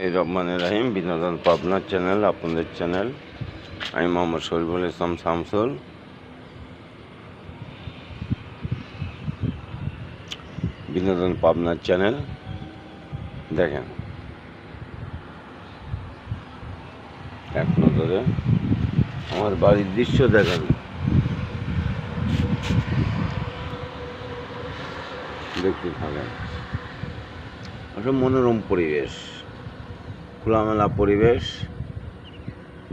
এই রহমানুর রহিম বিনোদন পাবনা চ্যানেল, আপনাদের চ্যানেল। আমি মোহাম্মদ শরীফুল ইসলাম শামসুল। বিনোদন পাবনা চ্যানেল দেখেন, এক নজরে আমার বাড়ির দৃশ্য দেখেন, দেখতে থাকেন। একটা মনোরম পরিবেশ, খোলামেলা পরিবেশ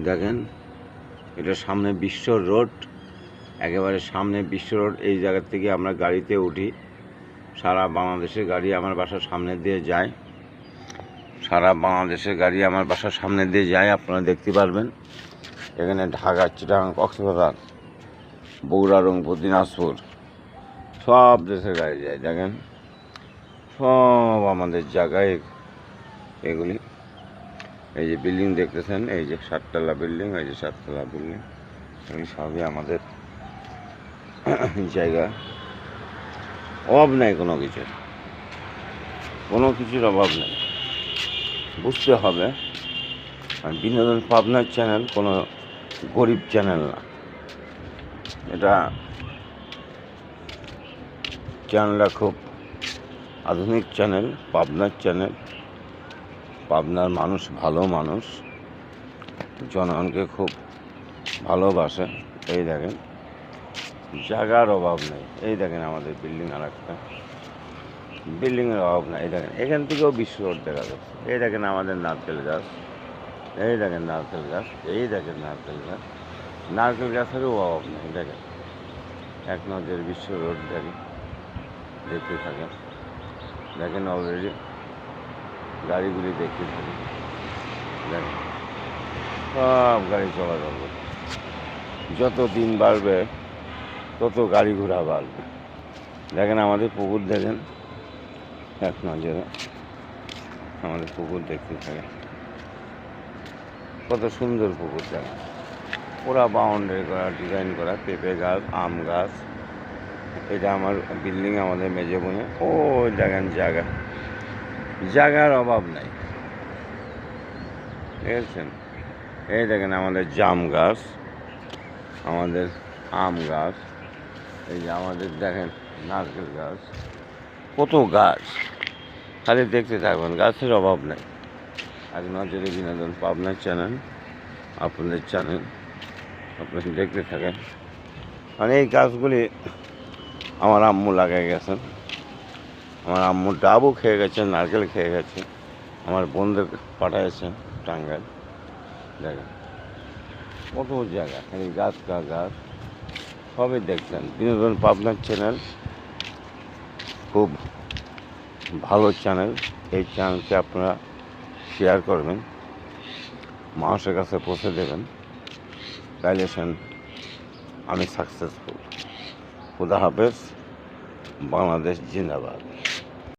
দেখেন। এটা সামনে বিশ্ব রোড, একেবারে সামনে বিশ্ব রোড। এই জায়গা থেকে আমরা গাড়িতে উঠি, সারা বাংলাদেশের গাড়ি আমার বাসার সামনে দিয়ে যায়। সারা বাংলাদেশের গাড়ি আমার বাসার সামনে দিয়ে যায়, আপনারা দেখতে পারবেন। এখানে ঢাকা, চিটাগাং, কক্সবাজার, বগুড়া, রংপুর, দিনাজপুর সব দেশের গাড়ি যায় দেখেন। সব আমাদের জায়গায় এগুলি। এই যে বিল্ডিং দেখতেছেন, এই যে 7তলা বিল্ডিং, এই যে 7তলা বিল্ডিং, এগুলি সবই আমাদের জায়গা। অভাব নেই কোনো কিছুর, কোনো কিছুর অভাব নেই। বুঝতে হবে, বিনোদন পাবনার চ্যানেল কোনো গরিব চ্যানেল না। এটা চ্যানেলটা খুব আধুনিক চ্যানেল, পাবনার চ্যানেল। পাবনার মানুষ ভালো মানুষ, জনগণকে খুব ভালোবাসে। এই দেখেন, জায়গার অভাব নেই। এই দেখেন আমাদের বিল্ডিং, আর একটা বিল্ডিংয়ের অভাব নেই। এই দেখেন, এখান থেকেও বিশ্ব রোড দেখা যাচ্ছে। এই দেখেন আমাদের নারকেল গাছ, এই দেখেন নারকেল গাছ, এই দেখেন নারকেল গাছ। নারকেল গাছেরও অভাব নেই। দেখেন, এক নজর বিশ্ব রোড দেখেন, দেখতে থাকেন। দেখেন অলরেডি গাড়িগুলি দেখতে থাকেন। দেখেন সব গাড়ি চলাচল করছে। যত দিন বাড়বে তত গাড়ি ঘোড়া বাড়বে। দেখেন আমাদের পুকুর, দেখেন এক নজরে আমাদের পুকুর দেখতে থাকেন। কত সুন্দর পুকুর দেখেন, পুরা বাউন্ডারি করা, ডিজাইন করা, পেঁপে গাছ, আম গাছ। এটা আমার বিল্ডিং, আমাদের মেজে বনে। ও দেখেন জায়গা, জায়গার অভাব নাই, দেখেছেন। এই দেখেন আমাদের জাম গাছ, আমাদের আম গাছ, এই যে আমাদের দেখেন নারকেল গাছ, কত গাছ। খালি দেখতে থাকবেন, গাছের অভাব নেই। এক নজরে বিনোদন পাবনার চ্যানেল, আপনাদের চ্যানেল, আপনারা দেখতে থাকেন। মানে এই গাছগুলি আমার আম্মু লাগাই গেছেন। আমার আম্মু ডাবও খেয়ে গেছে, নারকেল খেয়ে গেছে, আমার বোনদের পাঠাইছেন টাঙ্গাইল। দেখেন কত জায়গা, খালি গাছ গাছ, সবই দেখবেন। বিনোদন পাবনার চ্যানেল খুব ভালো চ্যানেল। এই চ্যানেলকে আপনারা শেয়ার করবেন, মানুষের কাছে পৌঁছে দেবেন, তাইলে আমি সাকসেসফুল। খুদা হাফেজ। বাংলাদেশ জিন্দাবাদ।